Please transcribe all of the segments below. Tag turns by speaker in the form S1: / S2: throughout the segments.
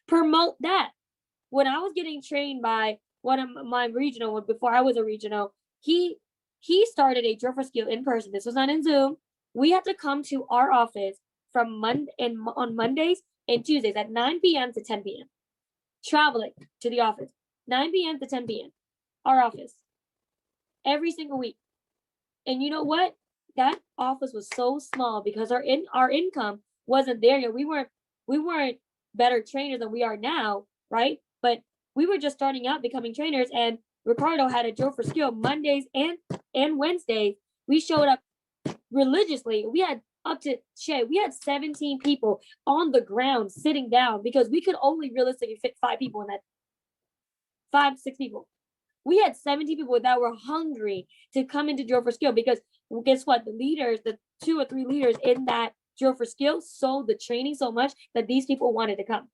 S1: promote that. When I was getting trained by one of my regional, before I was a regional, he started a drill for skill in person. This was not in Zoom. We had to come to our office from on Mondays and Tuesdays at 9 p.m. to 10 p.m. Traveling to the office, 9 p.m. to 10 p.m. Our office, every single week. And you know what? That office was so small because our income wasn't there yet. We weren't better trainers than we are now, right? But we were just starting out becoming trainers, and Ricardo had a drill for skill Mondays and Wednesdays. We showed up religiously. We had 17 people on the ground sitting down because we could only realistically fit 5 people in that 6 people. We had 17 people that were hungry to come into drill for skill because guess what? The leaders, the 2 or 3 leaders in that drill for skill sold the training so much that these people wanted to come.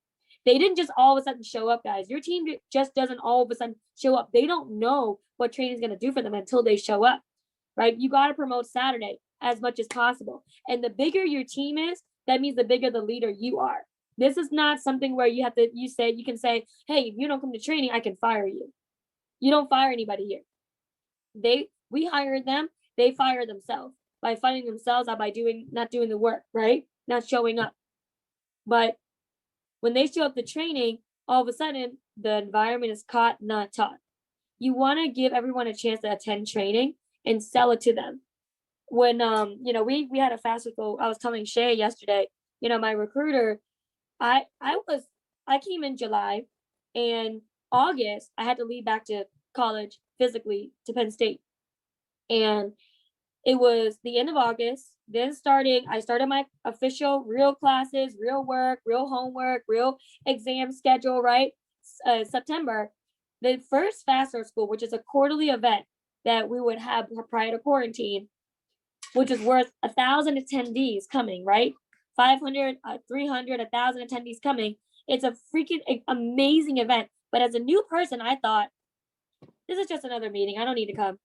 S1: They didn't just all of a sudden show up, guys. Your team just doesn't all of a sudden show up. They don't know what training is going to do for them until they show up, right? You got to promote Saturday as much as possible. And the bigger your team is, that means the bigger the leader you are. This is not something where you can say, hey, if you don't come to training, I can fire you. You don't fire anybody here. We hired them. They fire themselves by finding themselves out by not doing the work, right? Not showing up. But when they show up to training, all of a sudden the environment is caught, not taught. You want to give everyone a chance to attend training and sell it to them. When we had a fast go, I was telling Shay yesterday, my recruiter, I came in July, and August I had to leave back to college physically to Penn State. And it was the end of August. Then I started my official real classes, real work, real homework, real exam schedule, right? September. The first Fast Start School, which is a quarterly event that we would have prior to quarantine, which is worth 1,000 attendees coming, right? 500, 300, 1,000 attendees coming. It's a freaking amazing event. But as a new person, I thought, this is just another meeting. I don't need to come.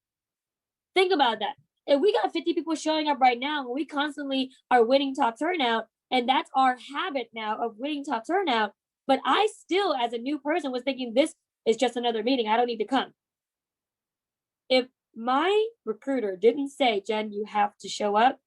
S1: Think about that. If we got 50 people showing up right now, and we constantly are winning top turnout, and that's our habit now of winning top turnout, but I still, as a new person, was thinking this is just another meeting. I don't need to come. If my recruiter didn't say, Jen, you have to show up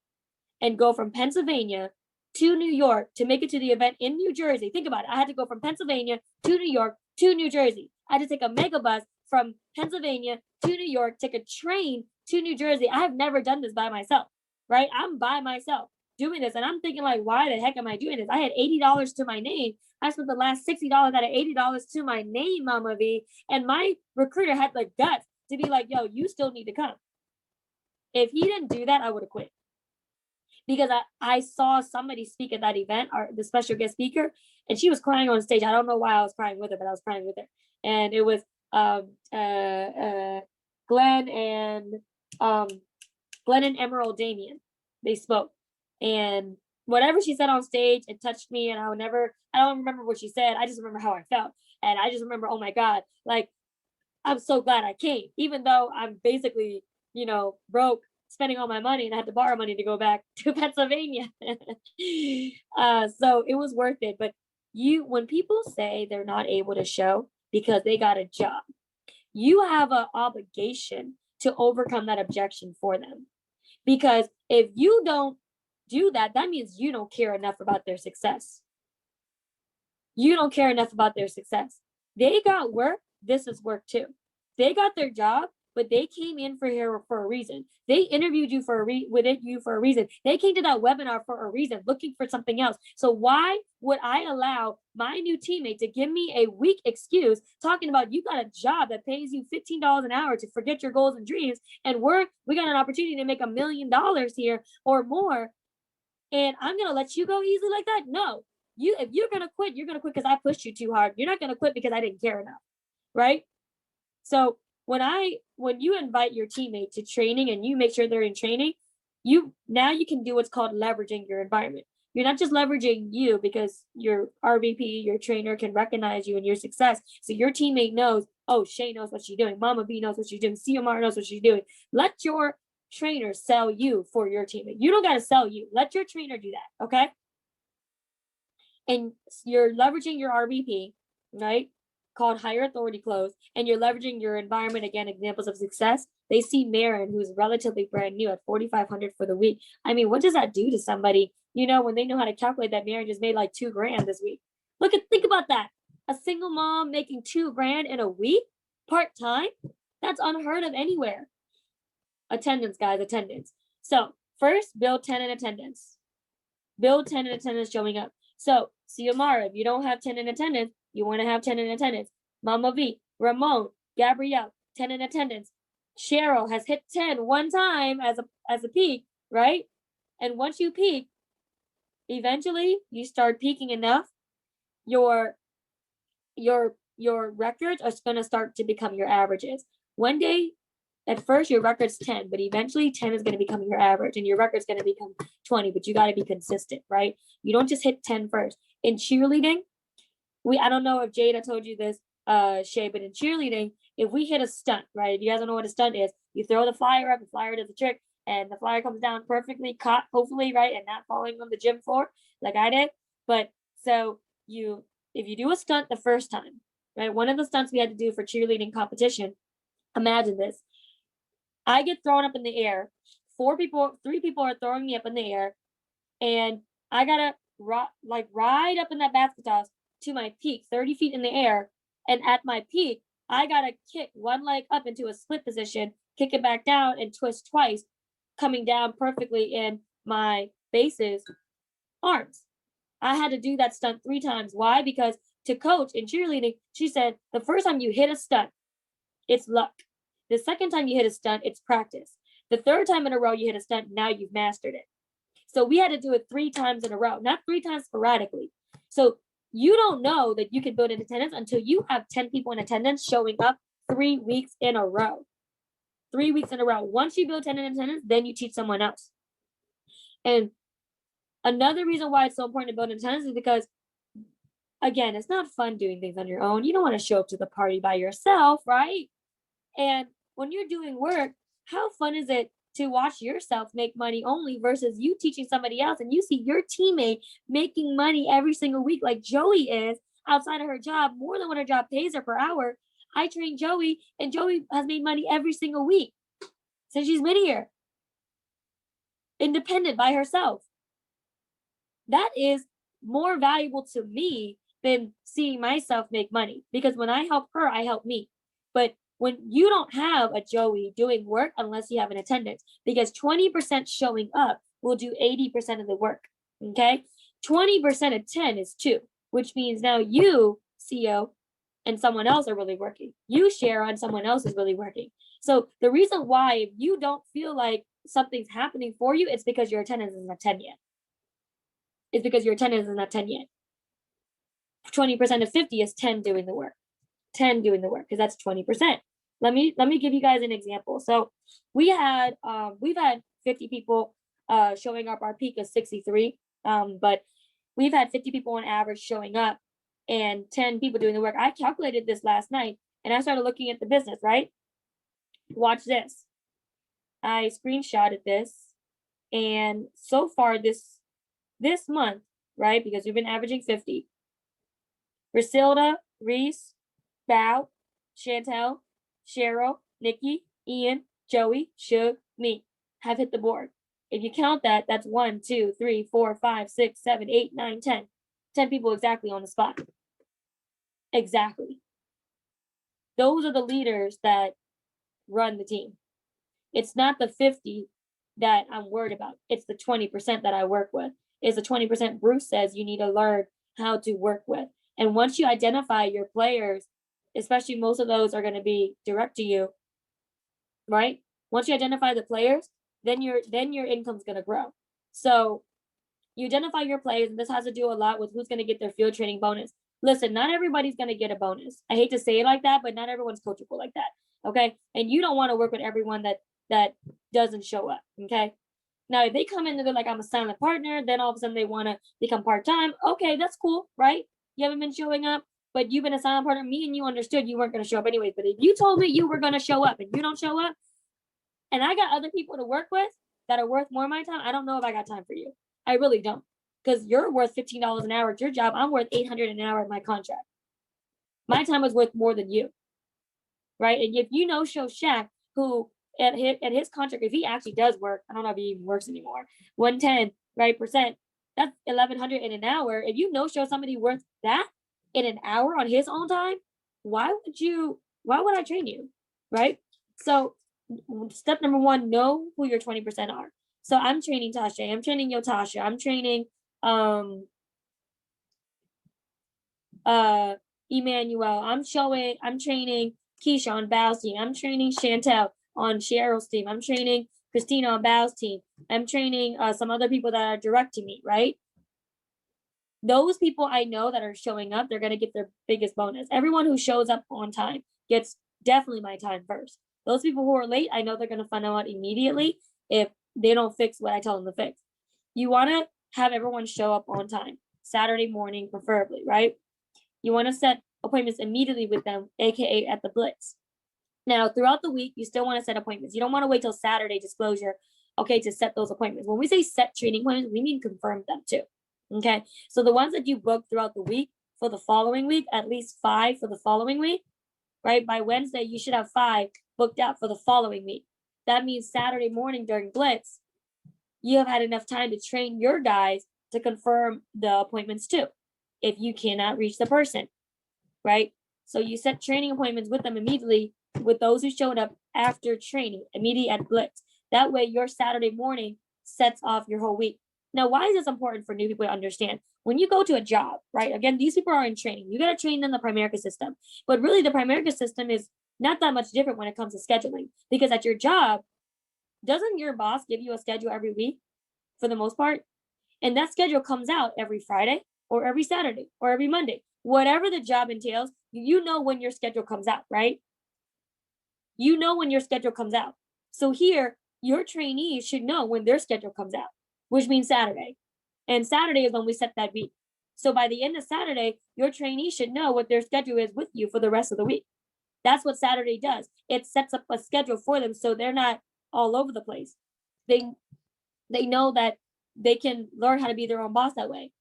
S1: and go from Pennsylvania to New York to make it to the event in New Jersey. Think about it. I had to go from Pennsylvania to New York to New Jersey. I had to take a mega bus from Pennsylvania to New York, take a train to New Jersey. I have never done this by myself, right? I'm by myself doing this. And I'm thinking, like, why the heck am I doing this? I had $80 to my name. I spent the last $60 out of $80 to my name, Mama V. And my recruiter had the guts to be like, yo, you still need to come. If he didn't do that, I would have quit. Because I saw somebody speak at that event, or the special guest speaker, and she was crying on stage. I don't know why I was crying with her, but I was crying with her. And it was Glenn and Emerald Damien. They spoke. And whatever she said on stage, it touched me. And I don't remember what she said. I just remember how I felt. And I just remember, oh my God, like, I'm so glad I came, even though I'm basically, broke, spending all my money, and I had to borrow money to go back to Pennsylvania. So it was worth it. But when people say they're not able to show because they got a job, you have an obligation to overcome that objection for them. Because if you don't do that, that means you don't care enough about their success. You don't care enough about their success. They got work. This is work too. They got their job, but they came in for a reason. They interviewed you for a reason. They came to that webinar for a reason, looking for something else. So why would I allow my new teammate to give me a weak excuse talking about you got a job that pays you $15 an hour to forget your goals and dreams, and we got an opportunity to make $1 million here or more, and I'm gonna let you go easily like that? No. If you're gonna quit, you're gonna quit because I pushed you too hard. You're not gonna quit because I didn't care enough, right? So when you invite your teammate to training and you make sure they're in training, you can do what's called leveraging your environment. You're not just leveraging you because your RVP, your trainer, can recognize you and your success. So your teammate knows, oh, Shay knows what she's doing. Mama B knows what she's doing. CMR knows what she's doing. Let your trainer sell you for your teammate. You don't got to sell you. Let your trainer do that, okay? and you're leveraging your RBP, right? Called higher authority close, and you're leveraging your environment, again, examples of success. They see Marin, who's relatively brand new, at 4,500 for the week. I mean, what does that do to somebody, when they know how to calculate that Marin just made like $2,000 this week? Think about that. A single mom making $2,000 in a week, part-time? That's unheard of anywhere. Attendance, guys, attendance. So first, build 10 in attendance. Build 10 in attendance showing up. So Xiomara, if you don't have 10 in attendance, you want to have 10 in attendance. Mama V, Ramon, Gabrielle, 10 in attendance. Cheryl has hit 10 one time as a peak, right? And once you peak, eventually you start peaking enough, your records are going to start to become your averages. One day, at first your record's 10, but eventually 10 is going to become your average and your record's going to become 20, but you got to be consistent, right? You don't just hit 10 first. In cheerleading, I don't know if Jada told you this, Shay, but in cheerleading, if we hit a stunt, right? If you guys don't know what a stunt is, you throw the flyer up, the flyer does a trick, and the flyer comes down perfectly caught, hopefully, right? And not falling on the gym floor like I did. But so if you do a stunt the first time, right? One of the stunts we had to do for cheerleading competition, imagine this. I get thrown up in the air. 3 people are throwing me up in the air, and I gotta ride up in that basket toss to my peak, 30 feet in the air. And at my peak, I gotta kick one leg up into a split position, kick it back down, and twist twice, coming down perfectly in my base's arms. I had to do that stunt 3 times. Why? Because to coach in cheerleading, she said, the first time you hit a stunt, it's luck. The second time you hit a stunt, it's practice. The third time in a row you hit a stunt, now you've mastered it. So we had to do it 3 times in a row, not 3 times sporadically. So you don't know that you can build an attendance until you have 10 people in attendance showing up 3 weeks in a row. 3 weeks in a row. Once you build 10 in attendance, then you teach someone else. And another reason why it's so important to build an attendance is because, again, it's not fun doing things on your own. You don't want to show up to the party by yourself, right? And when you're doing work, how fun is it to watch yourself make money only versus you teaching somebody else and you see your teammate making money every single week like Joey is outside of her job, more than what her job pays her per hour. I trained Joey and Joey has made money every single week since she's been here, independent by herself. That is more valuable to me than seeing myself make money, because when I help her, I help me. But when you don't have a Joey doing work unless you have an attendance, because 20% showing up will do 80% of the work, okay? 20% of 10 is 2, which means now you, CEO, and someone else are really working. You share on someone else is really working. So the reason why if you don't feel like something's happening for you, it's because your attendance is not 10 yet. It's because your attendance is not 10 yet. 20% of 50 is 10 doing the work. 10 doing the work, because that's 20%. Let me give you guys an example. So we've had 50 people showing up. Our peak is 63, but we've had 50 people on average showing up and 10 people doing the work. I calculated this last night and I started looking at the business, right? Watch this. I screenshotted this, and so far this month, right? Because we've been averaging 50. Griselda, Reese, Bow, Chantel, Cheryl, Nikki, Ian, Joey, Shug, me have hit the board. If you count that, that's 1, 2, 3, 4, 5, 6, 7, 8, 9, 10. 10 people exactly on the spot. Exactly. Those are the leaders that run the team. It's not the 50 that I'm worried about. It's the 20% that I work with. It's the 20% Bruce says you need to learn how to work with. And once you identify your players, especially most of those are going to be direct to you, right? Once you identify the players, then your income's going to grow. So you identify your players, and this has to do a lot with who's going to get their field training bonus. Listen, not everybody's going to get a bonus. I hate to say it like that, but not everyone's coachable like that. Okay. And you don't want to work with everyone that doesn't show up. Okay. Now, if they come in and they're like, I'm a silent partner, then all of a sudden they want to become part-time. Okay, that's cool, right? You haven't been showing up, but you've been a silent partner. Me and you understood you weren't going to show up anyways. But if you told me you were going to show up and you don't show up, and I got other people to work with that are worth more of my time, I don't know if I got time for you. I really don't. because you're worth $15 an hour at your job. I'm worth $800 an hour at my contract. My time is worth more than you, right? And if you know Show Shaq, who at his contract, if he actually does work, I don't know if he even works anymore, 110, right, percent, that's 1,100 in an hour. If you know show somebody worth that in an hour on his own time, why would I train you, right? So step number one, know who your 20% are. So I'm training Tasha, I'm training Yotasha, I'm training Emmanuel, I'm training Keisha on Bao's team, I'm training Chantel on Cheryl's team, I'm training Christina on Bao's team, I'm training some other people that are direct to me, right? Those people I know that are showing up, they're going to get their biggest bonus. Everyone who shows up on time gets definitely my time first. Those people who are late, I know they're going to find out immediately if they don't fix what I tell them to fix. You want to have everyone show up on time, Saturday morning, preferably, right? You want to set appointments immediately with them, AKA at the Blitz. Now, throughout the week, you still want to set appointments. You don't want to wait till Saturday disclosure, okay, to set those appointments. When we say set training appointments, we mean confirm them too. Okay, so the ones that you book throughout the week for the following week, at least 5 for the following week, right? By Wednesday, you should have 5 booked out for the following week. That means Saturday morning during Blitz, you have had enough time to train your guys to confirm the appointments too, if you cannot reach the person, right? So you set training appointments with them immediately with those who showed up after training, immediately at Blitz. That way, your Saturday morning sets off your whole week. Now, why is this important for new people to understand? When you go to a job, right? Again, these people are in training. You got to train them the Primerica system. But really, the Primerica system is not that much different when it comes to scheduling. Because at your job, doesn't your boss give you a schedule every week for the most part? And that schedule comes out every Friday or every Saturday or every Monday. Whatever the job entails, you know when your schedule comes out, right? You know when your schedule comes out. So here, your trainees should know when their schedule comes out, which means Saturday. And Saturday is when we set that week. So by the end of Saturday, your trainees should know what their schedule is with you for the rest of the week. That's what Saturday does. It sets up a schedule for them so they're not all over the place. They know that they can learn how to be their own boss that way.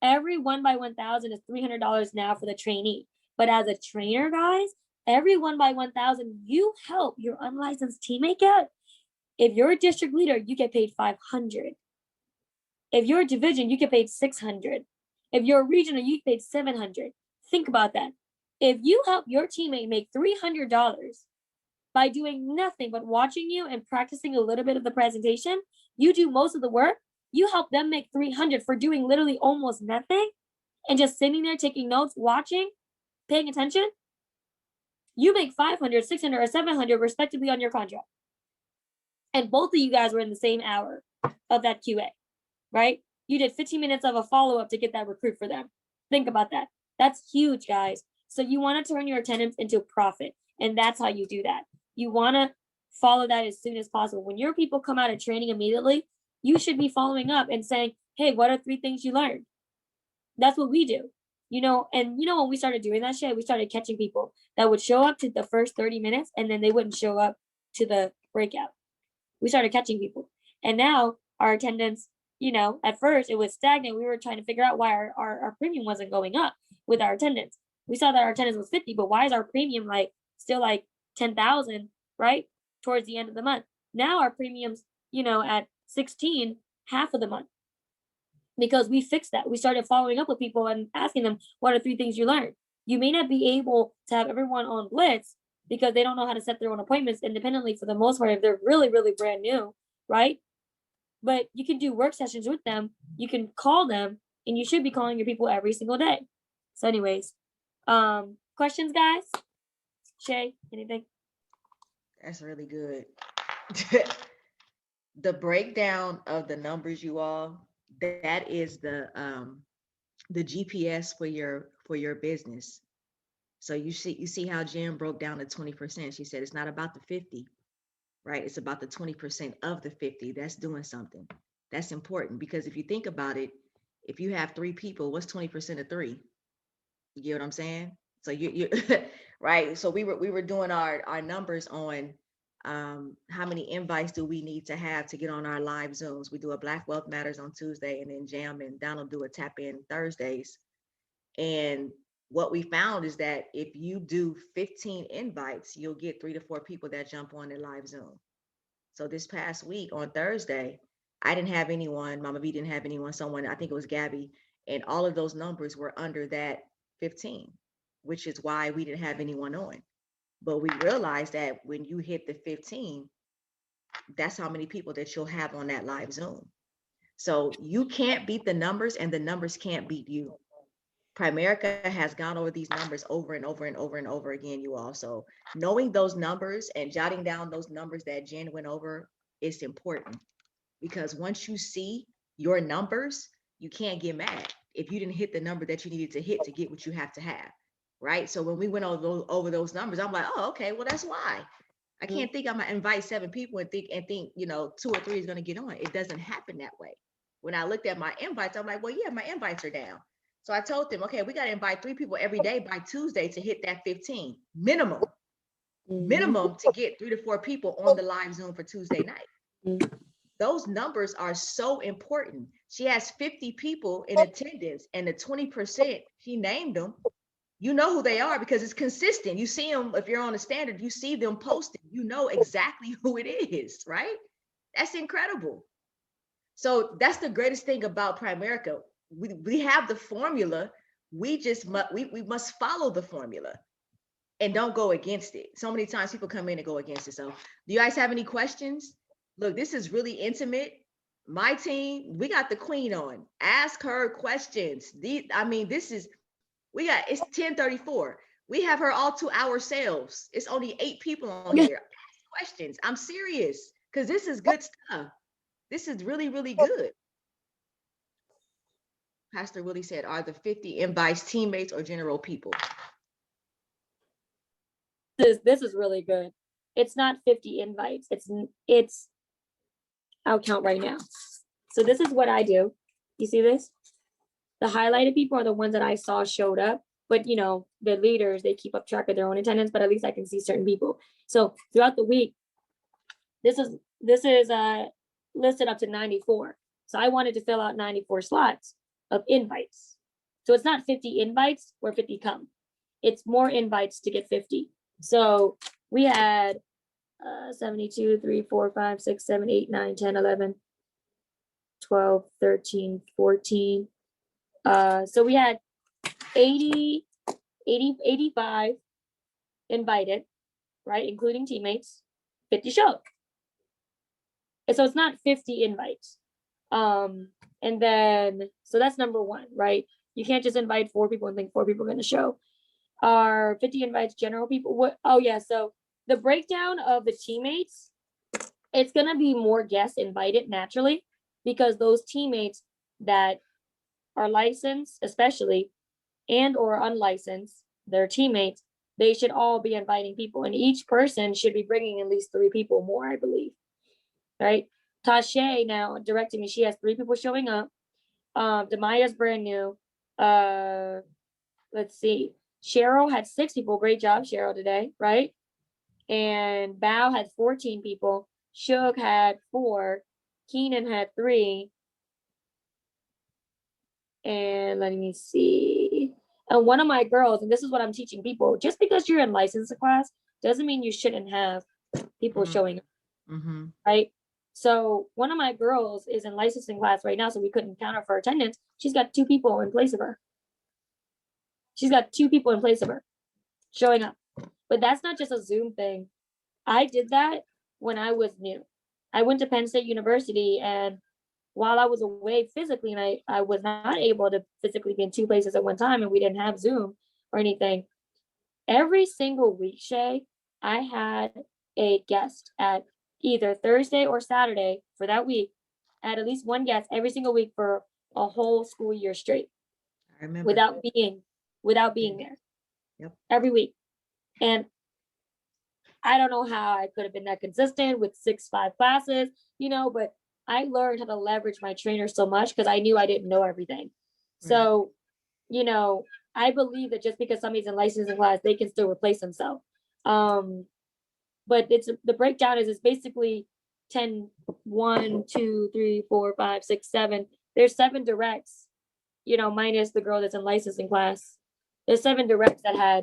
S1: Every 1 by 1,000 is $300 now for the trainee. But as a trainer, guys, every 1 by 1,000 you help your unlicensed teammate get. If you're a district leader, you get paid $500. If you're a division, you get paid $600. If you're a regional, you get paid $700. Think about that. If you help your teammate make $300 by doing nothing but watching you and practicing a little bit of the presentation, you do most of the work. You help them make $300 for doing literally almost nothing and just sitting there taking notes, watching, paying attention. You make $500, $600, or $700 respectively on your contract. And both of you guys were in the same hour of that QA, right? You did 15 minutes of a follow-up to get that recruit for them. Think about that. That's huge, guys. So you want to turn your attendance into profit. And that's how you do that. You want to follow that as soon as possible. When your people come out of training immediately, you should be following up and saying, hey, what are 3 things you learned? That's what we do. And when we started doing that shit, we started catching people that would show up to the first 30 minutes and then they wouldn't show up to the breakout. We started catching people. And now our attendance, at first it was stagnant. We were trying to figure out why our premium wasn't going up with our attendance. We saw that our attendance was 50, but why is our premium still 10,000, right? Towards the end of the month. Now our premiums, at 16, half of the month. Because we fixed that. We started following up with people and asking them, what are 3 things you learned? You may not be able to have everyone on Blitz because they don't know how to set their own appointments independently for the most part if they're really, really brand new, right? But you can do work sessions with them. You can call them, and you should be calling your people every single day. So anyways, questions, guys? Shay, anything?
S2: That's really good. The breakdown of the numbers, you all, that is the GPS for your business. So you see how Jen broke down the 20%. She said it's not about the 50, right? It's about the 20% of the 50 that's doing something. That's important because if you think about it, if you have 3 people, what's 20% of 3? You get what I'm saying? So you right. So we were doing our numbers on How many invites do we need to have to get on our live Zooms? We do a Black Wealth Matters on Tuesday, and then Jam and Donald do a tap in Thursdays. And what we found is that if you do 15 invites, you'll get 3 to 4 people that jump on the live Zoom. So this past week on Thursday, I didn't have anyone, Mama V didn't have anyone, someone, I think it was Gabby, and all of those numbers were under that 15, which is why we didn't have anyone on. But we realized that when you hit the 15, that's how many people that you'll have on that live Zoom. So you can't beat the numbers, and the numbers can't beat you. Primerica has gone over these numbers over and over and over and over again, you all. So knowing those numbers and jotting down those numbers that Jen went over is important, because once you see your numbers, you can't get mad if you didn't hit the number that you needed to hit to get what you have to have, right? So when we went over those numbers, I'm like, oh, okay, well, that's why. I can't think I'm gonna invite 7 people and think, 2 or 3 is gonna get on. It doesn't happen that way. When I looked at my invites, I'm like, well, yeah, my invites are down. So I told them, okay, we got to invite 3 people every day by Tuesday to hit that 15 minimum, minimum to get 3 to 4 people on the live Zoom for Tuesday night. Those numbers are so important. She has 50 people in attendance, and the 20%, she named them. You know who they are because it's consistent. You see them, if you're on a standard, you see them posted, you know exactly who it is, right? That's incredible. So that's the greatest thing about Primerica. We have the formula. We just we must follow the formula and don't go against it. So many times people come in and go against it. So do you guys have any questions? Look, this is really intimate. My team, we got the queen on. Ask her questions. It's 10:34. We have her all to ourselves. It's only 8 people on here. Ask questions. I'm serious, because this is good stuff. This is really, really good. Pastor Willie said, are the 50 invites teammates or general people?
S1: This is really good. It's not 50 invites. It's I'll count right now. So this is what I do. You see this? The highlighted people are the ones that I saw showed up, but the leaders, they keep up track of their own attendance, but at least I can see certain people. So throughout the week, this is listed up to 94. So I wanted to fill out 94 slots of invites. So it's not 50 invites where 50 come. It's more invites to get 50. So we had 72, 3, 4, 5, 6, 7, 8, 9, 10, 11, 12, 13, 14. So we had 80, 85 invited, right? Including teammates, 50 showed. And so it's not 50 invites. And then, so that's number 1, right? You can't just invite 4 people and think 4 people are going to show. Are 50 invites general people? What? Oh yeah. So the breakdown of the teammates, it's going to be more guests invited naturally, because those teammates that are licensed, especially, and or unlicensed, their teammates, they should all be inviting people, and each person should be bringing at least 3 people more, I believe. Right? Tasha now directing me, she has 3 people showing up. Demaya's brand new. Let's see. Cheryl had 6 people. Great job, Cheryl, today, right? And Bao had 14 people. Shug had 4. Keenan had 3. And let me see. And one of my girls, and this is what I'm teaching people, just because you're in licensing class doesn't mean you shouldn't have people showing up, right? So one of my girls is in licensing class right now, so we couldn't count her for attendance. She's got 2 people in place of her. She's got 2 people in place of her showing up. But that's not just a Zoom thing. I did that when I was new. I went to Penn State University, and while I was away physically, and I was not able to physically be in 2 places at one time, and we didn't have Zoom or anything, every single week, Shay, I had a guest at either Thursday or Saturday for that week. I had at least one guest every single week for a whole school year straight.
S2: I remember.
S1: Without being there.
S2: Yep.
S1: Every week. And I don't know how I could have been that consistent with 6-5 classes, but I learned how to leverage my trainer so much because I knew I didn't know everything. Right. So, I believe that just because somebody's in licensing class, they can still replace themselves. but it's the breakdown is it's basically 10, 1, 2, 3, 4, 5, 6, 7. There's 7 directs, minus the girl that's in licensing class. There's 7 directs that had